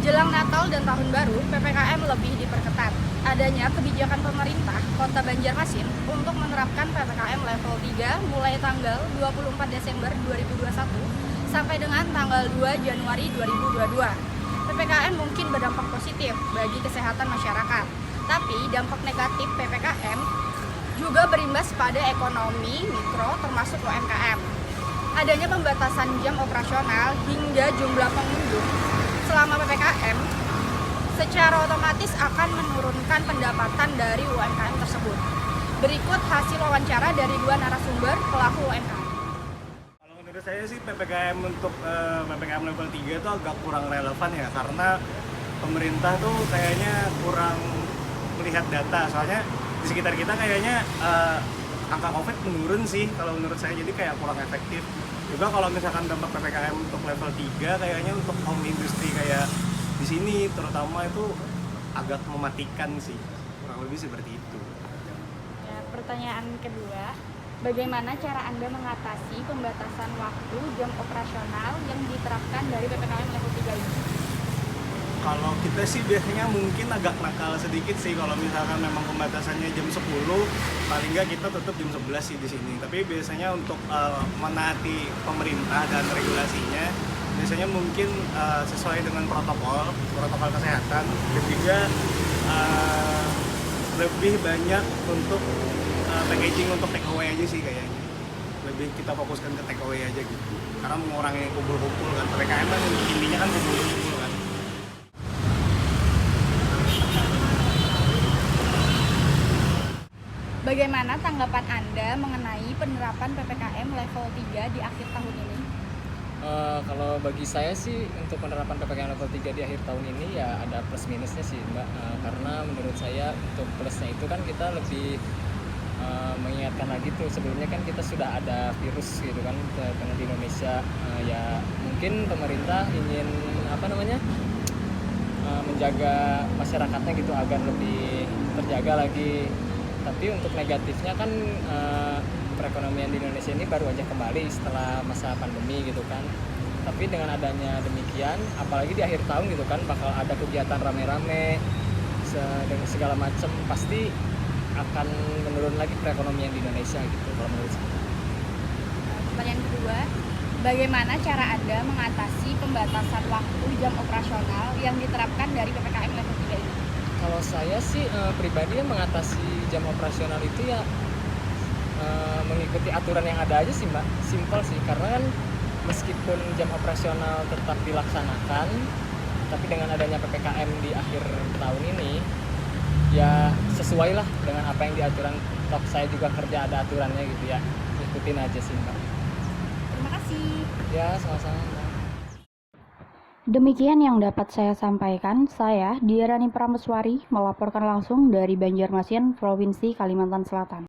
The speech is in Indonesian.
Jelang Natal dan Tahun Baru, PPKM lebih diperketat. Adanya kebijakan pemerintah Kota Banjarmasin untuk menerapkan PPKM level 3 mulai tanggal 24 Desember 2021 sampai dengan tanggal 2 Januari 2022. PPKM mungkin berdampak positif bagi kesehatan masyarakat, tapi dampak negatif PPKM juga berimbas pada ekonomi mikro termasuk UMKM. Adanya pembatasan jam operasional hingga jumlah pengunjung selama PPKM secara otomatis akan menurunkan pendapatan dari UMKM tersebut. Berikut hasil wawancara dari dua narasumber pelaku UMKM. Kalau menurut saya sih PPKM untuk PPKM level 3 itu agak kurang relevan ya, karena pemerintah tuh kayaknya kurang melihat data. Soalnya di sekitar kita kayaknya angka COVID menurun sih kalau menurut saya, jadi kayak kurang efektif. Juga kalau misalkan dampak PPKM untuk level 3 kayaknya untuk home industry kayak di sini terutama itu agak mematikan sih. Kurang lebih seperti itu. Ya, pertanyaan kedua, bagaimana cara Anda mengatasi pembatasan waktu jam operasional yang diterapkan dari PPKM level 3 ini? Kalau kita sih biasanya mungkin agak nakal sedikit sih, kalau misalkan memang pembatasannya jam 10, paling nggak kita tutup jam 11 sih di sini. Tapi biasanya untuk menaati pemerintah dan regulasinya, biasanya mungkin sesuai dengan protokol kesehatan, dan juga lebih banyak untuk packaging untuk take away aja sih kayaknya. Lebih kita fokuskan ke take away aja gitu. Karena mengurangi kumpul-kumpul kan, PPKM kan intinya kan kumpul-kumpul kan. Bagaimana tanggapan Anda mengenai penerapan PPKM level 3 di akhir tahun ini? Kalau bagi saya sih untuk penerapan PPKM level 3 di akhir tahun ini ya ada plus minusnya sih Mbak, karena menurut saya untuk plusnya itu kan kita lebih mengingatkan lagi tuh, sebelumnya kan kita sudah ada virus gitu kan karena di Indonesia, ya mungkin pemerintah ingin menjaga masyarakatnya gitu agar lebih terjaga lagi. Tapi untuk negatifnya kan perekonomian di Indonesia ini baru aja kembali setelah masa pandemi gitu kan. Tapi dengan adanya demikian, apalagi di akhir tahun gitu kan bakal ada kegiatan rame-rame dengan segala macam, pasti akan menurun lagi perekonomian di Indonesia gitu kalau menurut saya. Pertanyaan kedua, bagaimana cara Anda mengatasi pembatasan waktu jam operasional yang diterapkan dari PPKM level 3 ini? Kalau saya sih pribadi mengatasi jam operasional itu ya mengikuti aturan yang ada aja sih Mbak, simpel sih, karena kan meskipun jam operasional tetap dilaksanakan, tapi dengan adanya PPKM di akhir tahun ini ya sesuai lah dengan apa yang diaturan. Toh saya juga kerja ada aturannya gitu ya, ikutin aja sih Mbak. Terima kasih. Ya sama-sama Mbak. Demikian yang dapat saya sampaikan. Saya Diarani Prameswari melaporkan langsung dari Banjarmasin, Provinsi Kalimantan Selatan.